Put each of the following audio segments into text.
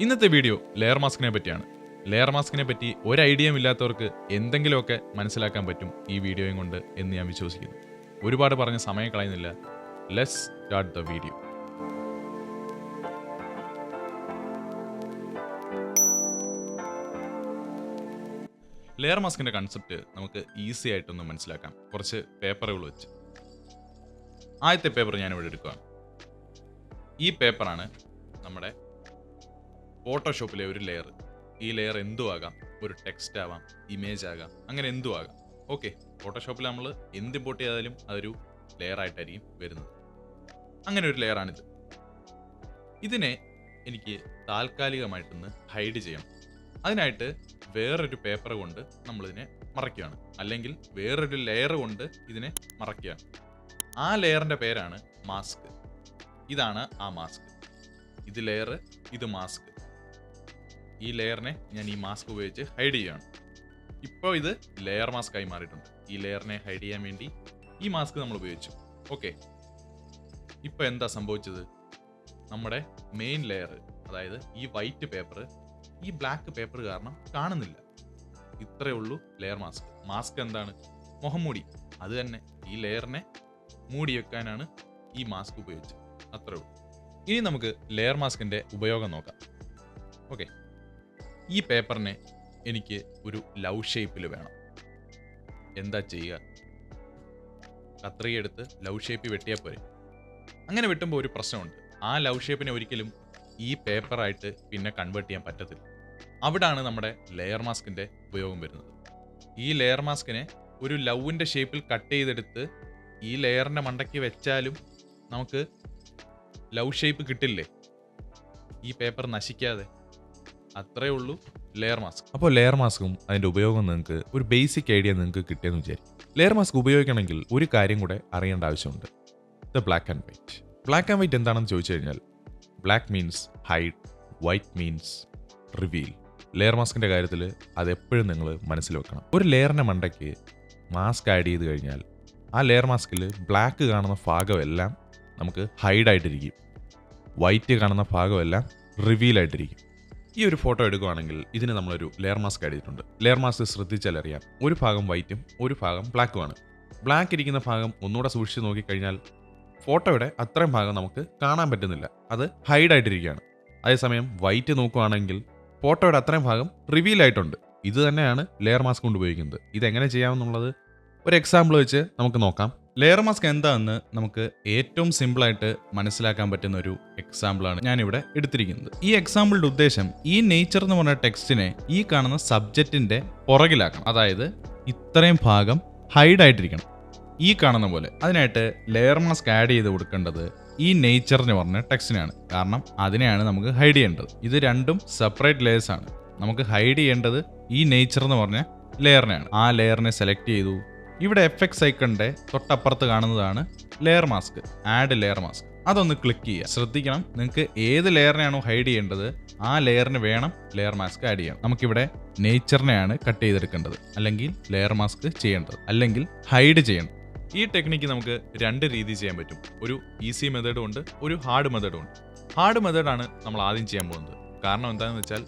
ഇന്നത്തെ video layer മാസ്കിനെ പറ്റിയാണ്. Layer മാസ്കിനെ പറ്റി ഒരു ഐഡിയയും ഇല്ലാത്തവർക്ക് എന്തെങ്കിലുമൊക്കെ മനസ്സിലാക്കാൻ പറ്റും ഈ വീഡിയോയും കൊണ്ട് എന്ന് ഞാൻ വിശ്വസിക്കുന്നു. ഒരുപാട് പറഞ്ഞ് സമയം കളയുന്നില്ല. Let's start the video. Layer മാസ്കിന്റെ കൺസെപ്റ്റ് നമുക്ക് ഈസി ആയിട്ടൊന്ന് മനസ്സിലാക്കാം കുറച്ച് പേപ്പറുകൾ വെച്ച്. ആദ്യത്തെ പേപ്പർ ഞാനിവിടെ എടുക്കുകയാണ്. ഈ പേപ്പറാണ് നമ്മുടെ ഫോട്ടോഷോപ്പിലെ ഒരു ലെയർ. ഈ ലെയർ എന്തും ആകാം, ഒരു ടെക്സ്റ്റ് ആവാം, ഇമേജ് ആകാം, അങ്ങനെ എന്തും ആകാം. ഓക്കെ, ഫോട്ടോഷോപ്പിൽ നമ്മൾ എന്ത് ഇമ്പോർട്ട് ചെയ്താലും അതൊരു ലെയർ ആയിട്ടായിരിക്കും വരുന്നത്. അങ്ങനെ ഒരു ലെയറാണിത്. ഇതിനെ എനിക്ക് താൽക്കാലികമായിട്ടൊന്ന് ഹൈഡ് ചെയ്യണം. അതിനായിട്ട് വേറൊരു പേപ്പർ കൊണ്ട് നമ്മളിതിനെ മറയ്ക്കുകയാണ്, അല്ലെങ്കിൽ വേറൊരു ലെയർ കൊണ്ട് ഇതിനെ മറയ്ക്കുകയാണ്. ആ ലെയറിൻ്റെ പേരാണ് മാസ്ക്. ഇതാണ് ആ മാസ്ക്. ഇത് ലെയർ, ഇത് മാസ്ക്. ഈ ലെയറിനെ ഞാൻ ഈ മാസ്ക് ഉപയോഗിച്ച് ഹൈഡ് ചെയ്യുകയാണ്. ഇപ്പോൾ ഇത് ലെയർ മാസ്ക് ആയി മാറിയിട്ടുണ്ട്. ഈ ലെയറിനെ ഹൈഡ് ചെയ്യാൻ വേണ്ടി ഈ മാസ്ക് നമ്മൾ ഉപയോഗിച്ചു. ഓക്കെ, ഇപ്പോൾ എന്താ സംഭവിച്ചത്? നമ്മുടെ മെയിൻ ലെയർ, അതായത് ഈ വൈറ്റ് പേപ്പർ, ഈ ബ്ലാക്ക് പേപ്പർ കാരണം കാണുന്നില്ല. ഇത്രയേ ഉള്ളൂ ലെയർ മാസ്ക്. മാസ്ക് എന്താണ്? മുഖംമൂടി. അത് തന്നെ, ഈ ലെയറിനെ മൂടി വെക്കാനാണ് ഈ മാസ്ക് ഉപയോഗിച്ചത്. അത്രേ ഉള്ളൂ. ഇനി നമുക്ക് ലെയർ മാസ്കിൻ്റെ ഉപയോഗം നോക്കാം. ഓക്കെ, ഈ പേപ്പറിനെ എനിക്ക് ഒരു ലവ് ഷേപ്പിൽ വേണം. എന്താ ചെയ്യുക? കത്രിക എടുത്ത് ലവ് ഷേപ്പിൽ വെട്ടിയാൽ പോരെ. അങ്ങനെ വെട്ടുമ്പോൾ ഒരു പ്രശ്നമുണ്ട്. ആ ലവ് ഷേപ്പിനെ ഒരിക്കലും ഈ പേപ്പറായിട്ട് പിന്നെ കൺവേർട്ട് ചെയ്യാൻ പറ്റത്തില്ല. അവിടാണ് നമ്മുടെ ലെയർ മാസ്കിൻ്റെ ഉപയോഗം വരുന്നത്. ഈ ലെയർ മാസ്കിനെ ഒരു ലവിൻ്റെ ഷേപ്പിൽ കട്ട് ചെയ്തെടുത്ത് ഈ ലെയറിൻ്റെ മണ്ടയ്ക്ക് വെച്ചാലും നമുക്ക് ലവ് ഷേപ്പ് കിട്ടില്ലേ, ഈ പേപ്പർ നശിക്കാതെ. അത്രേ ഉള്ളൂ ലെയർ മാസ്ക്. അപ്പോൾ ലെയർ മാസ്കും അതിൻ്റെ ഉപയോഗം നിങ്ങൾക്ക് ഒരു ബേസിക് ഐഡിയ നിങ്ങൾക്ക് കിട്ടിയെന്ന് വിചാരിക്കും. ലെയർ മാസ്ക് ഉപയോഗിക്കണമെങ്കിൽ ഒരു കാര്യം കൂടെ അറിയേണ്ട ആവശ്യമുണ്ട്. The black and white. Black and white എന്താണെന്ന് ചോദിച്ചു കഴിഞ്ഞാൽ, black means hide, white means reveal. Layer മാസ്കിൻ്റെ കാര്യത്തിൽ അതെപ്പോഴും നിങ്ങൾ മനസ്സിൽ വെക്കണം. ഒരു ലെയറിൻ്റെ മണ്ടയ്ക്ക് മാസ്ക് ആഡ് ചെയ്ത് കഴിഞ്ഞാൽ ആ ലെയർ മാസ്കിൽ ബ്ലാക്ക് കാണുന്ന ഭാഗമെല്ലാം നമുക്ക് ഹൈഡായിട്ടിരിക്കും, വൈറ്റ് കാണുന്ന ഭാഗമെല്ലാം റിവീലായിട്ടിരിക്കും. ഈ ഒരു ഫോട്ടോ എടുക്കുകയാണെങ്കിൽ ഇതിന് നമ്മളൊരു ലെയർ മാസ്ക് ആഡ് ചെയ്തിട്ടുണ്ട്. ലെയർ മാസ്ക് ശ്രദ്ധിച്ചാൽ അറിയാം, ഒരു ഭാഗം വൈറ്റും ഒരു ഭാഗം ബ്ലാക്കുമാണ്. ബ്ലാക്ക് ഇരിക്കുന്ന ഭാഗം ഒന്നുകൂടെ സൂക്ഷിച്ച് നോക്കിക്കഴിഞ്ഞാൽ ഫോട്ടോയുടെ അത്രയും ഭാഗം നമുക്ക് കാണാൻ പറ്റുന്നില്ല, അത് ഹൈഡായിട്ടിരിക്കുകയാണ്. അതേസമയം വൈറ്റ് നോക്കുകയാണെങ്കിൽ ഫോട്ടോയുടെ അത്രയും ഭാഗം റിവീലായിട്ടുണ്ട്. ഇത് തന്നെയാണ് ലെയർ മാസ്ക് കൊണ്ട് ഉപയോഗിക്കുന്നത്. ഇതെങ്ങനെ ചെയ്യാമെന്നുള്ളത് ഒരു എക്സാമ്പിൾ വെച്ച് നമുക്ക് നോക്കാം. ലെയർ മാസ്ക് എന്താണെന്ന് നമുക്ക് ഏറ്റവും സിമ്പിളായിട്ട് മനസ്സിലാക്കാൻ പറ്റുന്ന ഒരു എക്സാമ്പിളാണ് ഞാനിവിടെ എടുത്തിരിക്കുന്നത്. ഈ എക്സാമ്പിളിൻ്റെ ഉദ്ദേശം ഈ നേച്ചർ എന്ന് പറഞ്ഞ ടെക്സ്റ്റിനെ ഈ കാണുന്ന സബ്ജക്റ്റിൻ്റെ പുറകിലാക്കണം. അതായത് ഇത്രയും ഭാഗം ഹൈഡായിട്ടിരിക്കണം, ഈ കാണുന്ന പോലെ. അതിനായിട്ട് ലെയർ മാസ്ക് ആഡ് ചെയ്ത് കൊടുക്കേണ്ടത് ഈ നേച്ചർ എന്ന് പറഞ്ഞ ടെക്സ്റ്റിനാണ്. കാരണം അതിനെയാണ് നമുക്ക് ഹൈഡ് ചെയ്യേണ്ടത്. ഇത് രണ്ടും സെപ്പറേറ്റ് ലെയേഴ്സ് ആണ്. നമുക്ക് ഹൈഡ് ചെയ്യേണ്ടത് ഈ നേച്ചർ എന്ന് പറഞ്ഞ ലെയറിനെയാണ്. ആ ലെയറിനെ സെലക്ട് ചെയ്തു. ഇവിടെ എഫക്ട്സ് ഐക്കണിന്റെ തൊട്ടപ്പുറത്ത് കാണുന്നതാണ് layer mask, add layer mask. അതൊന്ന് ക്ലിക്ക് ചെയ്യുക. ശ്രദ്ധിക്കണം, നിങ്ങൾക്ക് ഏത് ലെയറിനെയാണോ ഹൈഡ് ചെയ്യേണ്ടത് ആ ലെയറിന് വേണം ലെയർ മാസ്ക് ആഡ് ചെയ്യാം. നമുക്കിവിടെ നേച്ചറിനെയാണ് കട്ട് ചെയ്തെടുക്കേണ്ടത്, അല്ലെങ്കിൽ ലെയർ മാസ്ക് ചെയ്യേണ്ടത്, അല്ലെങ്കിൽ ഹൈഡ് ചെയ്യണം. ഈ ടെക്നിക്ക് നമുക്ക് രണ്ട് രീതി ചെയ്യാൻ പറ്റും. ഒരു ഈസി മെത്തേഡും ഉണ്ട്, ഒരു ഹാർഡ് മെത്തേഡും ഉണ്ട്. ഹാർഡ് മെത്തേഡാണ് നമ്മൾ ആദ്യം ചെയ്യാൻ പോകുന്നത്. കാരണം എന്താണെന്ന് വെച്ചാൽ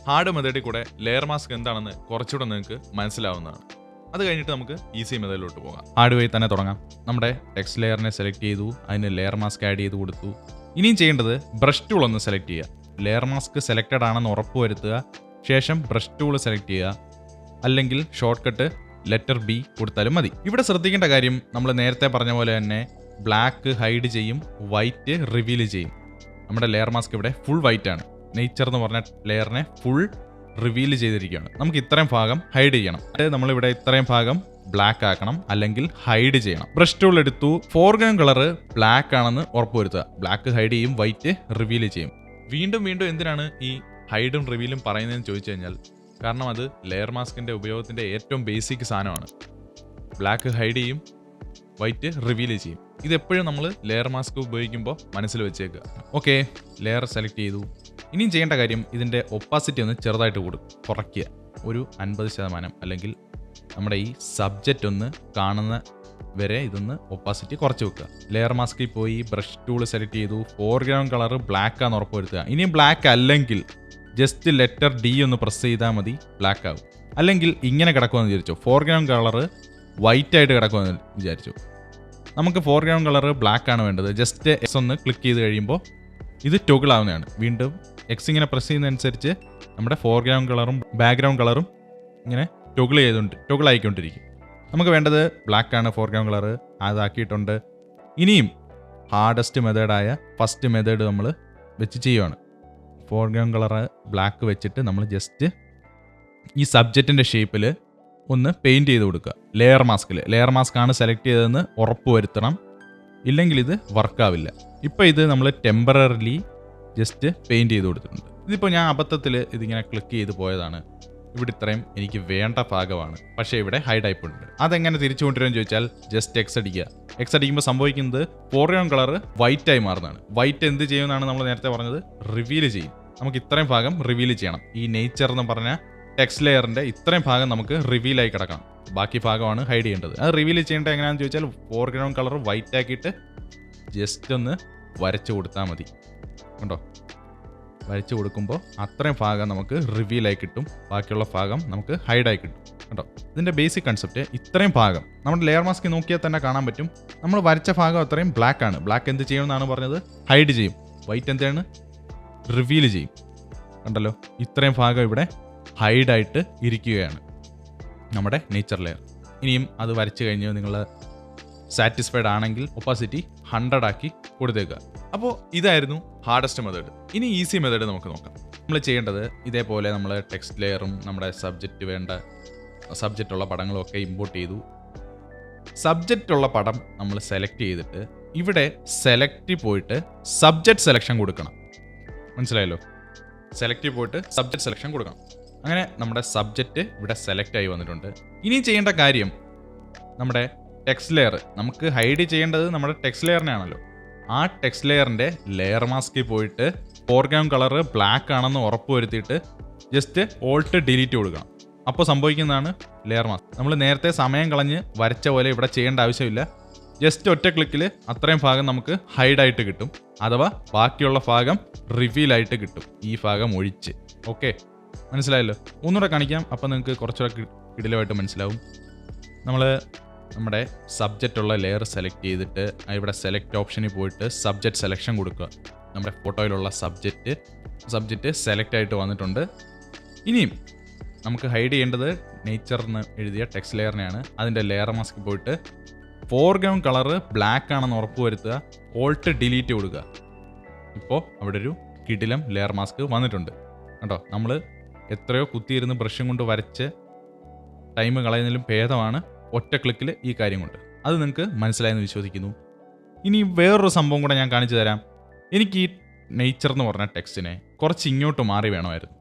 ഹാർഡ് മെത്തേഡിൽ കൂടെ ലെയർ മാസ്ക് എന്താണെന്ന് കുറച്ചുകൂടെ നിങ്ങൾക്ക് മനസ്സിലാവുന്നതാണ്. അത് കഴിഞ്ഞിട്ട് നമുക്ക് ഈസി മെത്തേഡിലോട്ട് പോകാം. ഹാർഡ് വഴി തന്നെ തുടങ്ങാം. നമ്മുടെ ടെക്സ്റ്റ് ലെയറിനെ സെലക്ട് ചെയ്തു, അതിന് ലെയർ മാസ്ക് ആഡ് ചെയ്ത് കൊടുത്തു. ഇനിയും ചെയ്യേണ്ടത് ബ്രഷ് ടൂൾ ഒന്ന് സെലക്ട് ചെയ്യുക. ലെയർ മാസ്ക് സെലക്റ്റഡ് ആണെന്ന് ഉറപ്പ് വരുത്തുക. ശേഷം ബ്രഷ് ടൂൾ സെലക്ട് ചെയ്യുക, അല്ലെങ്കിൽ ഷോർട്ട് കട്ട് ലെറ്റർ ബി കൊടുത്താലും മതി. ഇവിടെ ശ്രദ്ധിക്കേണ്ട കാര്യം, നമ്മൾ നേരത്തെ പറഞ്ഞ പോലെ തന്നെ ബ്ലാക്ക് ഹൈഡ് ചെയ്യും, വൈറ്റ് റിവീൽ ചെയ്യും. നമ്മുടെ ലെയർ മാസ്ക് ഇവിടെ ഫുൾ വൈറ്റ് ആണ്. നേച്ചർ എന്ന് പറഞ്ഞ ലെയറിനെ ഫുൾ റിവീൽ ചെയ്തിരിക്കുകയാണ്. നമുക്ക് ഇത്രയും ഭാഗം ഹൈഡ് ചെയ്യണം. അതായത് നമ്മളിവിടെ ഇത്രയും ഭാഗം ബ്ലാക്ക് ആക്കണം, അല്ലെങ്കിൽ ഹൈഡ് ചെയ്യണം. ബ്രഷ് ടൂൾ എടുത്തു, ഫോർഗ്രൗണ്ട് കളർ ബ്ലാക്ക് ആണെന്ന് ഉറപ്പുവരുത്തുക. ബ്ലാക്ക് ഹൈഡ് ചെയ്യും, വൈറ്റ് റിവീൽ ചെയ്യും. വീണ്ടും വീണ്ടും എന്തിനാണ് ഈ ഹൈഡും റിവീലും പറയുന്നതെന്ന് ചോദിച്ചു കഴിഞ്ഞാൽ, കാരണം അത് ലെയർ മാസ്കിന്റെ ഉപയോഗത്തിന്റെ ഏറ്റവും ബേസിക് സാധനമാണ്. ബ്ലാക്ക് ഹൈഡ് ചെയ്യും, വൈറ്റ് റിവീൽ ചെയ്യും. ഇതെപ്പോഴും നമ്മൾ ലെയർ മാസ്ക് ഉപയോഗിക്കുമ്പോൾ മനസ്സിൽ വെച്ചേക്കുക. ഓക്കെ, ലെയർ സെലക്ട് ചെയ്തു. ഇനിയും ചെയ്യേണ്ട കാര്യം, ഇതിൻ്റെ ഒപ്പാസിറ്റി ഒന്ന് ചെറുതായിട്ട് കുറയ്ക്കുക. ഒരു 50%, അല്ലെങ്കിൽ നമ്മുടെ ഈ സബ്ജക്റ്റ് ഒന്ന് കാണുന്ന വരെ ഇതൊന്ന് ഒപ്പാസിറ്റി കുറച്ച് വെക്കുക. ലെയർ മാസ്കിൽ പോയി ബ്രഷ് ടൂൾ സെലക്ട് ചെയ്തു, ഫോർഗ്രൗണ്ട് കളർ ബ്ലാക്ക് ആണെന്ന് ഉറപ്പ് വരുത്തുക. ഇനിയും ബ്ലാക്ക് അല്ലെങ്കിൽ ജസ്റ്റ് ലെറ്റർ ഡി ഒന്ന് പ്രസ് ചെയ്താൽ മതി, ബ്ലാക്ക് ആവും. അല്ലെങ്കിൽ ഇങ്ങനെ കിടക്കുമെന്ന് വിചാരിച്ചു, ഫോർഗ്രൗണ്ട് കളറ് വൈറ്റ് ആയിട്ട് കിടക്കുമെന്ന് വിചാരിച്ചു. നമുക്ക് ഫോർഗ്രൗണ്ട് കളറ് ബ്ലാക്ക് ആണ് വേണ്ടത്. ജസ്റ്റ് എക്സ് ഒന്ന് ക്ലിക്ക് ചെയ്ത് കഴിയുമ്പോൾ ഇത് ടോഗിൾ ആവുന്നതാണ്. വീണ്ടും എക്സ് ഇങ്ങനെ പ്രസ് ചെയ്യുന്നതനുസരിച്ച് നമ്മുടെ ഫോർഗ്രൗണ്ട് കളറും ബാക്ക്ഗ്രൗണ്ട് കളറും ഇങ്ങനെ ടോഗിൾ ആയിക്കൊണ്ടിരിക്കും. നമുക്ക് വേണ്ടത് ബ്ലാക്ക് ആണ് ഫോർഗ്രൗണ്ട് കളറ്, അതാക്കിയിട്ടുണ്ട്. ഇനിയും ഹാർഡസ്റ്റ് മെത്തേഡായ ഫസ്റ്റ് മെത്തേഡ് നമ്മൾ വെച്ച് ചെയ്യുവാണ്. ഫോർഗ്രൗണ്ട് കളറ് ബ്ലാക്ക് വെച്ചിട്ട് നമ്മൾ ജസ്റ്റ് ഈ സബ്ജക്റ്റിൻ്റെ ഷേപ്പിൽ ഒന്ന് പെയിൻറ്റ് ചെയ്ത് കൊടുക്കുക. ലെയർ മാസ്കാണ് സെലക്ട് ചെയ്തതെന്ന് ഉറപ്പ് വരുത്തണം, ഇല്ലെങ്കിൽ ഇത് വർക്കാവില്ല. ഇപ്പോൾ ഇത് നമ്മൾ ടെമ്പററിലി ജസ്റ്റ് പെയിൻറ്റ് ചെയ്ത് കൊടുത്തിട്ടുണ്ട്. ഇതിപ്പോൾ ഞാൻ അബദ്ധത്തിൽ ഇതിങ്ങനെ ക്ലിക്ക് ചെയ്ത് പോയതാണ്. ഇവിടെ ഇത്രയും എനിക്ക് വേണ്ട ഭാഗമാണ്, പക്ഷേ ഇവിടെ ഹൈഡായിപ്പോയിട്ടുണ്ട്. അതെങ്ങനെ തിരിച്ചു കൊണ്ടുവരുമെന്ന് ചോദിച്ചാൽ ജസ്റ്റ് എക്സ് അടിക്കുമ്പോൾ സംഭവിക്കുന്നത് ഫോർഗ്രൗണ്ട് കളർ വൈറ്റ് ആയി മാറുന്നതാണ്. വൈറ്റ് എന്ത് ചെയ്യുമെന്നാണ് നമ്മൾ നേരത്തെ പറഞ്ഞത്, റിവീൽ ചെയ്യും. നമുക്ക് ഇത്രയും ഭാഗം റിവീൽ ചെയ്യണം. ഈ നേച്ചർ എന്ന് പറഞ്ഞ ടെക്സ്റ്റ് ലെയറിൻ്റെ ഇത്രയും ഭാഗം നമുക്ക് റിവീലായി കിടക്കണം. ബാക്കി ഭാഗമാണ് ഹൈഡ് ചെയ്യേണ്ടത്. അത് റിവീൽ ചെയ്യേണ്ടത് എങ്ങനെയാണെന്ന് ചോദിച്ചാൽ ഫോർഗ്രൗണ്ട് കളർ വൈറ്റ് ആക്കിയിട്ട് ജസ്റ്റ് ഒന്ന് വരച്ച് കൊടുത്താൽ മതി. കണ്ടോ, വരച്ച് കൊടുക്കുമ്പോൾ അത്രയും ഭാഗം നമുക്ക് റിവീലായി കിട്ടും, ബാക്കിയുള്ള ഭാഗം നമുക്ക് ഹൈഡായി കിട്ടും. കേട്ടോ, ഇതിൻ്റെ ബേസിക് കൺസെപ്റ്റ് ഇത്രയും ഭാഗം നമ്മുടെ ലെയർ മാസ്ക് നോക്കിയാൽ തന്നെ കാണാൻ പറ്റും. നമ്മൾ വരച്ച ഭാഗം അത്രയും ബ്ലാക്ക് ആണ്. ബ്ലാക്ക് എന്ത് ചെയ്യുമെന്നാണ് പറഞ്ഞത്, ഹൈഡ് ചെയ്യും. വൈറ്റ് എന്താണ്, റിവീൽ ചെയ്യും. കണ്ടല്ലോ, ഇത്രയും ഭാഗം ഇവിടെ ഹൈഡായിട്ട് ഇരിക്കുകയാണ് നമ്മുടെ നേച്ചർ ലെയർ. ഇനിയും അത് വരച്ച് കഴിഞ്ഞ് നിങ്ങൾ സാറ്റിസ്ഫൈഡ് ആണെങ്കിൽ ഒപ്പാസിറ്റി 100 ആക്കി കൊടുത്തേക്കുക. അപ്പോൾ ഇതായിരുന്നു ഹാർഡസ്റ്റ് മെത്തേഡ്. ഇനി ഈസി മെത്തേഡ് നമുക്ക് നോക്കാം. നമ്മൾ ചെയ്യേണ്ടത് ഇതേപോലെ നമ്മൾ ടെക്സ്റ്റ് ലെയറും നമ്മുടെ സബ്ജക്റ്റുള്ള പടങ്ങളും ഒക്കെ ഇമ്പോർട്ട് ചെയ്തു. സബ്ജക്റ്റുള്ള പടം നമ്മൾ സെലക്ട് ചെയ്തിട്ട് ഇവിടെ സെലക്റ്റിൽ പോയിട്ട് സബ്ജക്റ്റ് സെലക്ഷൻ കൊടുക്കണം. മനസ്സിലായല്ലോ, സെലക്റ്റിൽ പോയിട്ട് സബ്ജക്റ്റ് സെലക്ഷൻ കൊടുക്കണം. അങ്ങനെ നമ്മുടെ സബ്ജക്റ്റ് ഇവിടെ സെലക്ട് ആയി വന്നിട്ടുണ്ട്. ഇനി ചെയ്യേണ്ട കാര്യം, നമ്മുടെ ടെക്സ്റ്റ് ലെയർ നമുക്ക് ഹൈഡ് ചെയ്യേണ്ടത് നമ്മുടെ ടെക്സ്റ്റ് ലെയറിനാണല്ലോ. ആ ടെക്സ്റ്റ് ലെയറിൻ്റെ ലെയർ മാസ്കിൽ പോയിട്ട് ഫോർഗ്രൗണ്ട് കളറ് ബ്ലാക്ക് ആണെന്ന് ഉറപ്പ് വരുത്തിയിട്ട് ജസ്റ്റ് ഓൾട്ട് ഡിലീറ്റ് കൊടുക്കണം. അപ്പോൾ സംഭവിക്കുന്നതാണ് ലെയർ മാസ്ക്. നമ്മൾ നേരത്തെ സമയം കളഞ്ഞ് വരച്ച പോലെ ഇവിടെ ചെയ്യേണ്ട ആവശ്യമില്ല. ജസ്റ്റ് ഒറ്റ ക്ലിക്കിൽ അത്രയും ഭാഗം നമുക്ക് ഹൈഡായിട്ട് കിട്ടും, അഥവാ ബാക്കിയുള്ള ഭാഗം റിവീലായിട്ട് കിട്ടും, ഈ ഭാഗം ഒഴിച്ച്. ഓക്കെ, മനസ്സിലായല്ലോ. ഒന്നുകൂടെ കാണിക്കാം, അപ്പോൾ നിങ്ങൾക്ക് കുറച്ചുകൂടെ കിടിലമായിട്ട് മനസ്സിലാവും. നമ്മൾ നമ്മുടെ സബ്ജക്റ്റുള്ള ലെയർ സെലക്ട് ചെയ്തിട്ട് ഇവിടെ സെലക്ട് ഓപ്ഷനിൽ പോയിട്ട് സബ്ജക്റ്റ് സെലക്ഷൻ കൊടുക്കുക. നമ്മുടെ ഫോട്ടോയിലുള്ള സബ്ജക്റ്റ് സെലക്ട് ആയിട്ട് വന്നിട്ടുണ്ട്. ഇനിയും നമുക്ക് ഹൈഡ് ചെയ്യേണ്ടത് നേച്ചർ എന്ന് എഴുതിയ ടെക്സ്റ്റ് ലെയറിനെയാണ്. അതിൻ്റെ ലെയർ മാസ്കിൽ പോയിട്ട് ഫോർഗ്രൗണ്ട് കളറ് ബ്ലാക്ക് ആണെന്ന് ഉറപ്പ് വരുത്തുക, ഓൾട്ട് ഡിലീറ്റ് കൊടുക്കുക. ഇപ്പോൾ അവിടെ ഒരു കിടിലം ലെയർ മാസ്ക് വന്നിട്ടുണ്ട്. കേട്ടോ, നമ്മൾ എത്രയോ കുത്തിയിരുന്ന് ബ്രഷും കൊണ്ട് വരച്ച് ടൈം കളയുന്നതിലും ഭേദമാണ് ഒറ്റ ക്ലിക്കിൽ ഈ കാര്യം കൊണ്ട്. അത് നിങ്ങൾക്ക് മനസ്സിലായെന്ന് വിശ്വസിക്കുന്നു. ഇനി വേറൊരു സംഭവം കൂടെ ഞാൻ കാണിച്ചു തരാം. എനിക്ക് ഈ നേച്ചർ എന്ന് പറഞ്ഞ ടെക്സ്റ്റിനെ കുറച്ച് ഇങ്ങോട്ട് മാറി വേണമായിരുന്നു.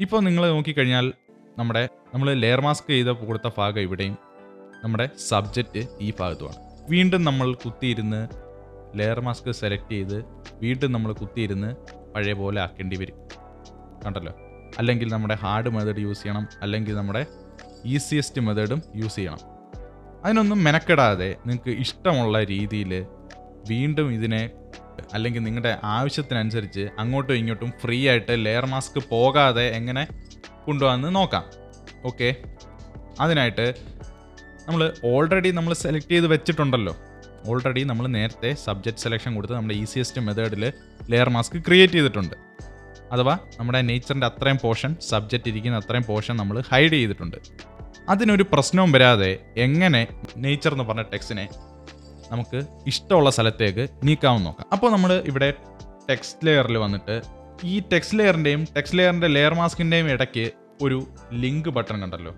ഇപ്പോൾ നിങ്ങൾ നോക്കിക്കഴിഞ്ഞാൽ നമ്മൾ ലെയർ മാസ്ക് കൊടുത്ത ഭാഗം ഇവിടെയും നമ്മുടെ സബ്ജക്റ്റ് ഈ ഭാഗത്തുമാണ്. വീണ്ടും നമ്മൾ കുത്തിയിരുന്ന് ലെയർ മാസ്ക് സെലക്ട് ചെയ്ത് വീണ്ടും നമ്മൾ കുത്തിയിരുന്ന് പഴയ പോലെ ആക്കേണ്ടി വരും. കണ്ടല്ലോ, അല്ലെങ്കിൽ നമ്മുടെ ഹാർഡ് മെത്തേഡ് യൂസ് ചെയ്യണം, അല്ലെങ്കിൽ നമ്മുടെ ഈസിയസ്റ്റ് മെത്തേഡും യൂസ് ചെയ്യണം. അതിനൊന്നും മെനക്കെടാതെ നിങ്ങൾക്ക് ഇഷ്ടമുള്ള രീതിയിൽ വീണ്ടും ഇതിനെ, അല്ലെങ്കിൽ നിങ്ങളുടെ ആവശ്യത്തിനനുസരിച്ച് അങ്ങോട്ടും ഇങ്ങോട്ടും ഫ്രീ ആയിട്ട് ലെയർ മാസ്ക് പോകാതെ എങ്ങനെ കൊണ്ടുപോകാമെന്ന് നോക്കാം. ഓക്കെ, അതിനായിട്ട് ഓൾറെഡി നമ്മൾ സെലക്ട് ചെയ്ത് വെച്ചിട്ടുണ്ടല്ലോ. ഓൾറെഡി നമ്മൾ നേരത്തെ സബ്ജക്റ്റ് സെലക്ഷൻ കൊടുത്ത് നമ്മുടെ ഈസിയസ്റ്റ് മെത്തേഡിൽ ലെയർ മാസ്ക് ക്രിയേറ്റ് ചെയ്തിട്ടുണ്ട്. അഥവാ നമ്മുടെ നേച്ചറിൻ്റെ അത്രയും പോർഷൻ, സബ്ജക്റ്റ് ഇരിക്കുന്ന അത്രയും പോർഷൻ നമ്മൾ ഹൈഡ് ചെയ്തിട്ടുണ്ട്. അതിനൊരു പ്രശ്നവും വരാതെ എങ്ങനെ നേച്ചർ എന്ന് പറഞ്ഞ ടെക്സ്റ്റിനെ നമുക്ക് ഇഷ്ടമുള്ള സ്ഥലത്തേക്ക് നീക്കാമെന്ന് നോക്കാം. അപ്പോൾ നമ്മൾ ഇവിടെ ടെക്സ്റ്റ് ലെയറിൽ വന്നിട്ട് ഈ ടെക്സ്റ്റ് ലെയറിൻ്റെ ലെയർ മാസ്കിൻ്റെയും ഇടയ്ക്ക് ഒരു ലിങ്ക് ബട്ടൺ കണ്ടല്ലോ.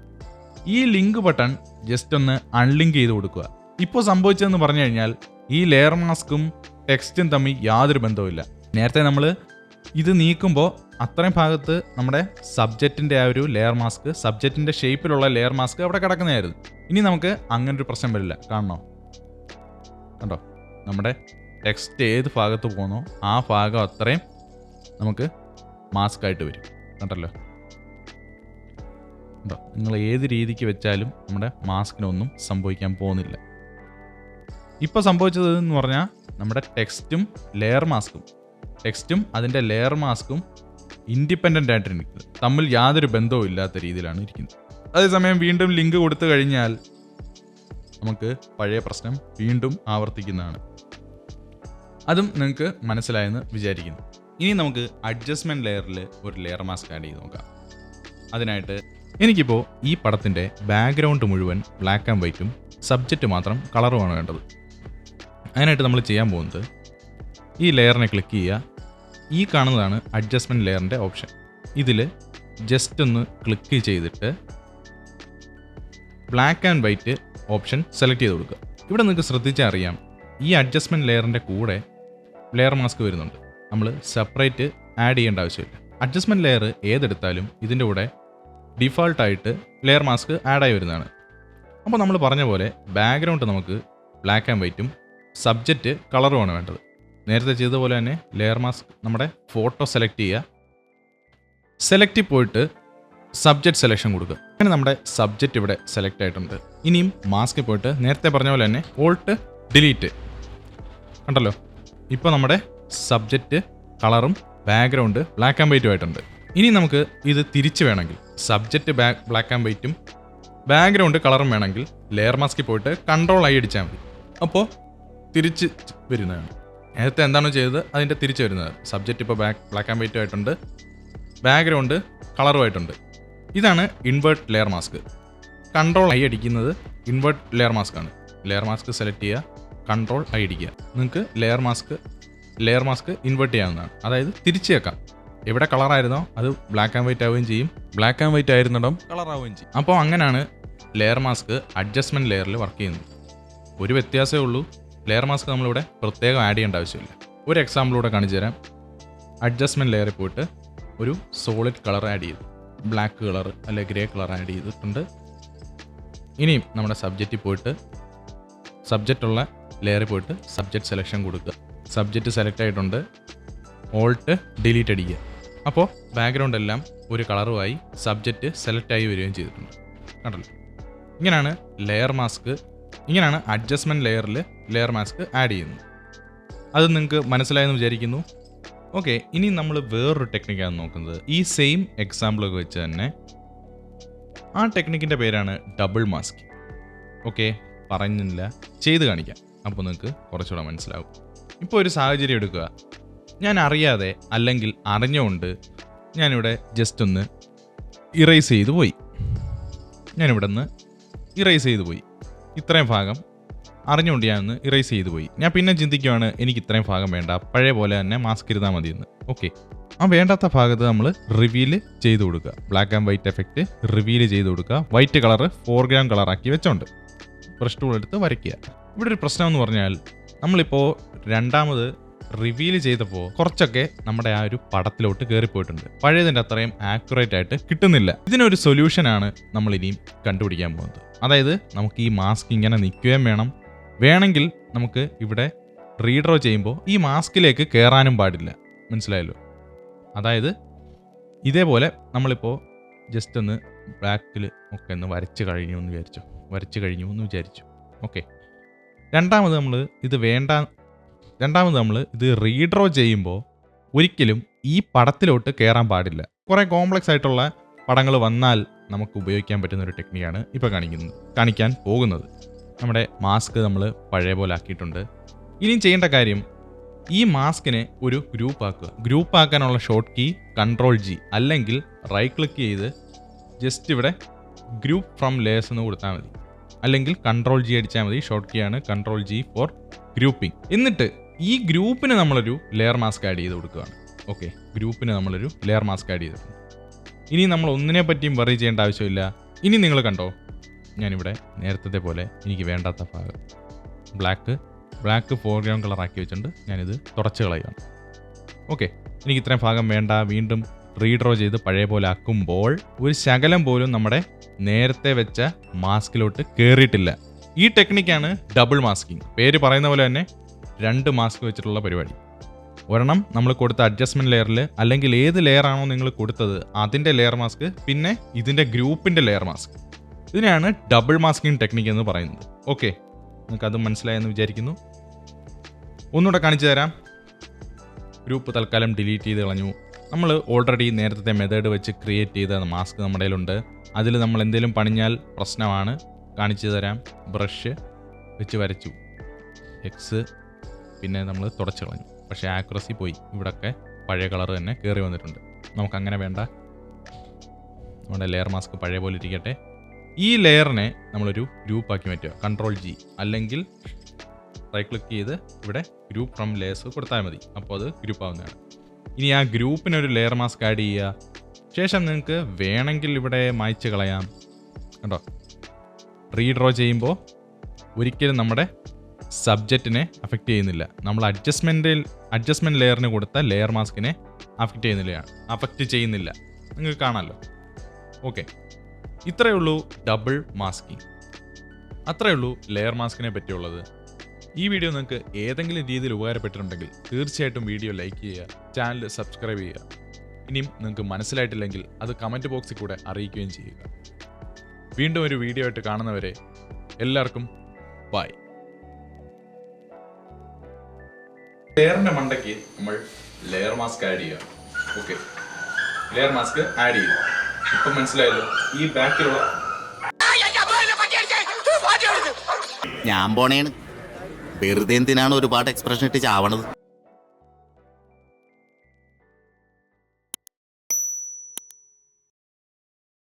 ഈ ലിങ്ക് ബട്ടൺ ജസ്റ്റ് ഒന്ന് അൺലിങ്ക് ചെയ്ത് കൊടുക്കുക. ഇപ്പോൾ സംഭവിച്ചതെന്ന് പറഞ്ഞു കഴിഞ്ഞാൽ ഈ ലെയർ മാസ്കും ടെക്സ്റ്റും തമ്മിൽ യാതൊരു ബന്ധവുമില്ല. നേരത്തെ നമ്മൾ ഇത് നീക്കുമ്പോൾ അത്രയും ഭാഗത്ത് നമ്മുടെ സബ്ജക്റ്റിൻ്റെ ആ ഒരു ലെയർ മാസ്ക്, സബ്ജക്റ്റിൻ്റെ ഷേപ്പിലുള്ള ലെയർ മാസ്ക് അവിടെ കിടക്കുന്നതായിരുന്നു. ഇനി നമുക്ക് അങ്ങനൊരു പ്രശ്നം വരില്ല. കണ്ടോ, നമ്മുടെ ടെക്സ്റ്റ് ഏത് ഭാഗത്ത് പോകുന്നോ ആ ഭാഗം അത്രയും നമുക്ക് മാസ്ക് ആയിട്ട് വരും. കണ്ടല്ലോ, നിങ്ങൾ ഏത് രീതിക്ക് വെച്ചാലും നമ്മുടെ മാസ്കിനൊന്നും സംഭവിക്കാൻ പോകുന്നില്ല. ഇപ്പോൾ സംഭവിച്ചത് എന്ന് പറഞ്ഞാൽ നമ്മുടെ ടെക്സ്റ്റും അതിൻ്റെ ലെയർ മാസ്കും ഇൻഡിപെൻഡൻ്റ് ആയിട്ട് ഇരിക്കുന്നത്, തമ്മിൽ യാതൊരു ബന്ധവും ഇല്ലാത്ത രീതിയിലാണ് ഇരിക്കുന്നത്. അതേസമയം വീണ്ടും ലിങ്ക് കൊടുത്തു കഴിഞ്ഞാൽ നമുക്ക് പഴയ പ്രശ്നം വീണ്ടും ആവർത്തിക്കുന്നതാണ്. അതും നിങ്ങൾക്ക് മനസ്സിലായെന്ന് വിചാരിക്കുന്നു. ഇനി നമുക്ക് അഡ്ജസ്റ്റ്മെൻറ്റ് ലെയറിൽ ഒരു ലെയർ മാസ്ക് ആഡ് ചെയ്ത് നോക്കാം. അതിനായിട്ട് എനിക്കിപ്പോൾ ഈ പടത്തിൻ്റെ ബാക്ക്ഗ്രൗണ്ട് മുഴുവൻ ബ്ലാക്ക് ആൻഡ് വൈറ്റും സബ്ജക്റ്റ് മാത്രം കളറുമാണ് വേണ്ടത്. അതിനായിട്ട് നമ്മൾ ചെയ്യാൻ പോകുന്നത്, ഈ ലെയറിനെ ക്ലിക്ക് ചെയ്യുക. ഈ കാണുന്നതാണ് അഡ്ജസ്റ്റ്മെൻറ്റ് ലെയറിൻ്റെ ഓപ്ഷൻ. ഇതിൽ ജസ്റ്റ് ഒന്ന് ക്ലിക്ക് ചെയ്തിട്ട് black and white option select ചെയ്ത് കൊടുക്കുക. ഇവിടെ നിങ്ങൾക്ക് ശ്രദ്ധിച്ചാൽ അറിയാം, ഈ അഡ്ജസ്റ്റ്മെൻറ്റ് ലെയറിൻ്റെ കൂടെ ലെയർ മാസ്ക് വരുന്നുണ്ട്. നമ്മൾ സെപ്പറേറ്റ് ആഡ് ചെയ്യേണ്ട ആവശ്യമില്ല. അഡ്ജസ്റ്റ്മെൻറ്റ് ലെയർ ഏതെടുത്താലും ഇതിൻ്റെ കൂടെ ഡിഫാൾട്ടായിട്ട് ലെയർ മാസ്ക് ആഡായി വരുന്നതാണ്. അപ്പോൾ നമ്മൾ പറഞ്ഞ പോലെ ബാക്ക്ഗ്രൗണ്ട് നമുക്ക് ബ്ലാക്ക് ആൻഡ് വൈറ്റും സബ്ജക്റ്റ് കളറുമാണ് വേണ്ടത്. നേരത്തെ ചെയ്ത പോലെ തന്നെ ലെയർ മാസ്ക് നമ്മുടെ ഫോട്ടോ സെലക്ട് ചെയ്യുക. സെലക്റ്റിൽ പോയിട്ട് സബ്ജക്റ്റ് സെലക്ഷൻ കൊടുക്കുക. അങ്ങനെ നമ്മുടെ സബ്ജക്റ്റ് ഇവിടെ സെലക്ട് ആയിട്ടുണ്ട്. ഇനിയും മാസ്കിൽ പോയിട്ട് നേരത്തെ പറഞ്ഞ പോലെ തന്നെ ഓൾട്ട് ഡിലീറ്റ് കണ്ടല്ലോ. ഇപ്പോൾ നമ്മുടെ സബ്ജക്റ്റ് കളറും ബാക്ക്ഗ്രൗണ്ട് ബ്ലാക്ക് ആൻഡ് വൈറ്റും ആയിട്ടുണ്ട്. ഇനി നമുക്ക് ഇത് തിരിച്ച് വേണമെങ്കിൽ സബ്ജക്റ്റ് ബ്ലാക്ക് ആൻഡ് വൈറ്റും ബാക്ക്ഗ്രൗണ്ട് കളറും വേണമെങ്കിൽ ലെയർ മാസ്കിൽ പോയിട്ട് Ctrl+I അടിച്ചാൽ മതി. അപ്പോൾ തിരിച്ച് വരുന്നതാണ്. നേരത്തെ എന്താണോ ചെയ്തത് അതിൻ്റെ തിരിച്ച് വരുന്നത്. സബ്ജക്റ്റ് ഇപ്പോൾ ബ്ലാക്ക് ആൻഡ് വൈറ്റും ആയിട്ടുണ്ട്, ബാക്ക്ഗ്രൗണ്ട് കളറുമായിട്ടുണ്ട്. ഇതാണ് ഇൻവേർട്ട് ലെയർ മാസ്ക്. Ctrl+I അടിക്കുന്നത് ഇൻവേർട്ട് ലെയർ മാസ്ക് ആണ്. ലെയർ മാസ്ക് സെലക്ട് ചെയ്യുക, Ctrl+I അടിക്കുക. നിങ്ങൾക്ക് ലെയർ മാസ്ക് ഇൻവേർട്ട് ചെയ്യാവുന്നതാണ്. അതായത് തിരിച്ച് വെക്കാം. എവിടെ കളറായിരുന്നോ അത് ബ്ലാക്ക് ആൻഡ് വൈറ്റ് ആവുകയും ചെയ്യും, ബ്ലാക്ക് ആൻഡ് വൈറ്റ് ആയിരുന്നിടം കളറാവുകയും ചെയ്യും. അപ്പോൾ അങ്ങനെയാണ് ലെയർ മാസ്ക് അഡ്ജസ്റ്റ്മെൻറ്റ് ലെയറിൽ വർക്ക് ചെയ്യുന്നത്. ഒരു വ്യത്യാസമേ ഉള്ളൂ, ലെയർ മാസ്ക് നമ്മളിവിടെ പ്രത്യേകം ആഡ് ചെയ്യേണ്ട ആവശ്യമില്ല. ഒരു എക്സാമ്പിളൂടെ കാണിച്ചു തരാം. അഡ്ജസ്റ്റ്മെൻറ്റ് ലെയറിൽ പോയിട്ട് ഒരു സോളിഡ് കളർ ആഡ് ചെയ്തു, ബ്ലാക്ക് കളർ അല്ലെ ഗ്രേ കളർ ആഡ് ചെയ്തിട്ടുണ്ട്. ഇനിയും നമ്മുടെ സബ്ജക്റ്റിൽ പോയിട്ട് സബ്ജക്റ്റുള്ള ലെയറിൽ പോയിട്ട് സബ്ജക്റ്റ് സെലക്ഷൻ കൊടുക്കുക. സബ്ജക്റ്റ് സെലക്ട് ആയിട്ടുണ്ട്, ഓൾട്ട് ഡിലീറ്റ് അടിക്കുക. അപ്പോൾ ബാക്ക്ഗ്രൗണ്ട് എല്ലാം ഒരു കളറുമായി സബ്ജക്റ്റ് സെലക്ട് ആയി വരികയും ചെയ്തിട്ടുണ്ട്. കണ്ടല്ലോ, ഇങ്ങനെയാണ് ലെയർ മാസ്ക്, ഇങ്ങനെയാണ് അഡ്ജസ്റ്റ്മെൻറ്റ് ലെയറിൽ ലെയർ മാസ്ക് ആഡ് ചെയ്യുന്നത്. അത് നിങ്ങൾക്ക് മനസ്സിലായെന്ന് വിചാരിക്കുന്നു. ഓക്കെ, ഇനി നമ്മൾ വേറൊരു ടെക്നിക്കാണ് നോക്കുന്നത്. ഈ സെയിം എക്സാമ്പിളൊക്കെ വെച്ച് തന്നെ ആ ടെക്നിക്കിൻ്റെ പേരാണ് ഡബിൾ മാസ്ക്. ഓക്കെ, പറഞ്ഞില്ല, ചെയ്ത് കാണിക്കാം. അപ്പോൾ നിങ്ങൾക്ക് കുറച്ചുകൂടെ മനസ്സിലാവും. ഇപ്പോൾ ഒരു സാഹചര്യം എടുക്കുക. ഞാൻ അറിയാതെ അല്ലെങ്കിൽ അറിഞ്ഞുകൊണ്ട് ഞാനിവിടെ ജസ്റ്റ് ഒന്ന് ഇറേസ് ചെയ്തു പോയി. ഞാനിവിടെ നിന്ന് ഇറേസ് ചെയ്തു പോയി. ഇത്രയും ഭാഗം അറിഞ്ഞുകൊണ്ട് ഞാനൊന്ന് ഇറേസ് ചെയ്തു പോയി. ഞാൻ പിന്നെ ചിന്തിക്കുകയാണ്, എനിക്ക് ഇത്രയും ഭാഗം വേണ്ട, പഴയ പോലെ തന്നെ മാസ്ക് ഇരുന്നാൽ മതിയെന്ന്. ഓക്കെ, ആ വേണ്ടാത്ത ഭാഗത്ത് നമ്മൾ റിവീല് ചെയ്ത് കൊടുക്കുക. Black and white effect reveal ചെയ്ത് കൊടുക്കുക. വൈറ്റ് കളറ് ഫോർഗ്രൗണ്ട് കളറാക്കി വെച്ചോണ്ട് ബ്രഷ് ടൂൾ എടുത്ത് വരയ്ക്കുക. ഇവിടെ ഒരു പ്രശ്നം എന്ന് പറഞ്ഞാൽ, നമ്മളിപ്പോൾ രണ്ടാമത് റിവീൽ ചെയ്തപ്പോൾ കുറച്ചൊക്കെ നമ്മുടെ ആ ഒരു പടത്തിലോട്ട് കയറിപ്പോയിട്ടുണ്ട്. പഴയതിൻ്റെ അത്രയും ആക്യുറേറ്റ് ആയിട്ട് കിട്ടുന്നില്ല. ഇതിനൊരു സൊല്യൂഷനാണ് നമ്മൾ ഇനിയും കണ്ടുപിടിക്കാൻ പോകുന്നത്. അതായത് നമുക്ക് ഈ മാസ്ക് ഇങ്ങനെ നിൽക്കുകയും വേണമെങ്കിൽ നമുക്ക് ഇവിടെ റീഡ്രോ ചെയ്യുമ്പോൾ ഈ മാസ്കിലേക്ക് കയറാനും പാടില്ല. മനസ്സിലായല്ലോ? അതായത് ഇതേപോലെ നമ്മളിപ്പോൾ ജസ്റ്റ് ഒന്ന് ബ്ലാക്കിൽ ഒക്കെ ഒന്ന് വരച്ച് കഴിഞ്ഞു എന്ന് വിചാരിച്ചു. ഓക്കെ, രണ്ടാമത് നമ്മൾ ഇത് റീഡ്രോ ചെയ്യുമ്പോൾ ഒരിക്കലും ഈ പടത്തിലോട്ട് കയറാൻ പാടില്ല. കുറേ കോംപ്ലക്സ് ആയിട്ടുള്ള പടങ്ങൾ വന്നാൽ നമുക്ക് ഉപയോഗിക്കാൻ പറ്റുന്ന ഒരു ടെക്നിക്കാണ് ഇപ്പോൾ കാണിക്കാൻ പോകുന്നത്. നമ്മുടെ മാസ്ക് നമ്മൾ പഴയ പോലെ ആക്കിയിട്ടുണ്ട്. ഇനിയും ചെയ്യേണ്ട കാര്യം, ഈ മാസ്കിനെ ഒരു ഗ്രൂപ്പ് ആക്കാനുള്ള ഷോർട്ട് കീ Ctrl+G അല്ലെങ്കിൽ റൈറ്റ് ക്ലിക്ക് ചെയ്ത് ജസ്റ്റ് ഇവിടെ ഗ്രൂപ്പ് ഫ്രം ലേയേഴ്സ് എന്ന് കൊടുത്താൽ മതി. അല്ലെങ്കിൽ Ctrl+G അടിച്ചാൽ മതി. ഷോർട്ട് കീ ആണ് Ctrl+G ഫോർ ഗ്രൂപ്പിംഗ്. എന്നിട്ട് ഈ ഗ്രൂപ്പിന് നമ്മളൊരു ലെയർ മാസ്ക് ആഡ് ചെയ്ത് കൊടുക്കുകയാണ്. ഓക്കെ, ഗ്രൂപ്പിന് നമ്മളൊരു ലെയർ മാസ്ക് ആഡ് ചെയ്തിട്ടുണ്ട്. ഇനി നമ്മൾ ഒന്നിനെ പറ്റിയും വറി ചെയ്യേണ്ട ആവശ്യമില്ല. ഇനി നിങ്ങൾ കണ്ടോ, ഞാനിവിടെ നേരത്തെ പോലെ എനിക്ക് വേണ്ടാത്ത ഭാഗം ബ്ലാക്ക് ഫോർഗ്രൗണ്ട് കളറാക്കി വെച്ചിട്ടുണ്ട്. ഞാനിത് തുടച്ച് കളയുകയാണ്. ഓക്കെ, എനിക്ക് ഇത്രയും ഭാഗം വേണ്ട. വീണ്ടും റീഡ്രോ ചെയ്ത് പഴയ പോലെ ആക്കുമ്പോൾ ഒരു ശകലം പോലും നമ്മുടെ നേരത്തെ വെച്ച മാസ്കിലോട്ട് കയറിയിട്ടില്ല. ഈ ടെക്നിക്കാണ് ഡബിൾ മാസ്കിങ്. പേര് പറയുന്ന പോലെ തന്നെ 2 മാസ്ക് വെച്ചിട്ടുള്ള പരിപാടി. ഒരെണ്ണം നമ്മൾ കൊടുത്ത അഡ്ജസ്റ്റ്മെൻറ്റ് ലെയറിൽ, അല്ലെങ്കിൽ ഏത് ലെയറാണോ നിങ്ങൾ കൊടുത്തത് അതിൻ്റെ ലെയർ മാസ്ക്, പിന്നെ ഇതിൻ്റെ ഗ്രൂപ്പിൻ്റെ ലെയർ മാസ്ക്. ഇതിനെയാണ് ഡബിൾ മാസ്കിങ് ടെക്നിക്ക് എന്ന് പറയുന്നത്. ഓക്കെ, നിങ്ങൾക്ക് അത് മനസ്സിലായെന്ന് വിചാരിക്കുന്നു. ഒന്നുകൂടെ കാണിച്ചു തരാം. ഗ്രൂപ്പ് തൽക്കാലം ഡിലീറ്റ് ചെയ്ത് കളഞ്ഞു. നമ്മൾ ഓൾറെഡി നേരത്തെ മെത്തേഡ് വെച്ച് ക്രിയേറ്റ് ചെയ്ത മാസ്ക് നമ്മുടെ കയ്യിലുണ്ട്. അതിൽ നമ്മൾ എന്തെങ്കിലും പണിഞ്ഞാൽ പ്രശ്നമാണ്. കാണിച്ചു തരാം. ബ്രഷ് വെച്ച് വരച്ചു, എക്സ്, പിന്നെ നമ്മൾ തുടച്ച് കളഞ്ഞു. പക്ഷേ ആക്യുറസി പോയി. ഇവിടെയൊക്കെ പഴയ കളർ തന്നെ കയറി വന്നിട്ടുണ്ട്. നമുക്കങ്ങനെ വേണ്ട. നമ്മുടെ ലെയർ മാസ്ക് പഴയ പോലെ ഇരിക്കട്ടെ. ഈ ലെയറിനെ നമ്മളൊരു ഗ്രൂപ്പാക്കി മാറ്റുക. Ctrl+G അല്ലെങ്കിൽ റൈറ്റ് ക്ലിക്ക് ചെയ്ത് ഇവിടെ ഗ്രൂപ്പ് ഫ്രം ലേയേഴ്സ് കൊടുത്താൽ മതി. അപ്പോൾ അത് ഗ്രൂപ്പ് ആവുന്നതാണ്. ഇനി ആ ഗ്രൂപ്പിനൊരു ലെയർ മാസ്ക് ആഡ് ചെയ്യുക. ശേഷം നിങ്ങൾക്ക് വേണമെങ്കിൽ ഇവിടെ മായ്ച്ച് കളയാം. കണ്ടോ, റീഡ്രോ ചെയ്യുമ്പോൾ ഒരിക്കലും നമ്മുടെ സബ്ജക്റ്റിനെ അഫക്റ്റ് ചെയ്യുന്നില്ല. നമ്മൾ അഡ്ജസ്റ്റ്മെൻറ്റ് ലെയറിന് കൊടുത്ത ലെയർ മാസ്കിനെ അഫക്റ്റ് ചെയ്യുന്നില്ല. നിങ്ങൾക്ക് കാണാമല്ലോ. ഓക്കെ, ഇത്രയേ ഉള്ളൂ ഡബിൾ മാസ്കിങ്. അത്രയേ ഉള്ളൂ ലെയർ മാസ്കിനെ പറ്റിയുള്ളത്. ഈ വീഡിയോ നിങ്ങൾക്ക് ഏതെങ്കിലും രീതിയിൽ ഉപകാരപ്പെട്ടിട്ടുണ്ടെങ്കിൽ തീർച്ചയായിട്ടും വീഡിയോ ലൈക്ക് ചെയ്യുക, ചാനൽ സബ്സ്ക്രൈബ് ചെയ്യുക. ഇനിയും നിങ്ങൾക്ക് മനസ്സിലായിട്ടില്ലെങ്കിൽ അത് കമൻറ്റ് ബോക്സിൽ കൂടെ അറിയിക്കുകയും ചെയ്യുക. വീണ്ടും ഒരു വീഡിയോ ആയിട്ട് കാണുന്നവരെ എല്ലാവർക്കും ബൈ. ലെയറിൻ്റെ മണ്ടയ്ക്ക് നമ്മൾ ലെയർ മാസ്ക് ആഡ് ചെയ്യുക. ഓക്കെ, ലെയർ മാസ്ക് ആഡ് ചെയ്യുക. ഇപ്പം മനസ്സിലായല്ലോ. ഈ ബാക്കിലുള്ള ഞാൻ പോണേണ്. വെറുതെ എന്തിനാണ് ഒരുപാട് എക്സ്പ്രഷൻ ഇട്ട് ചാവണത്?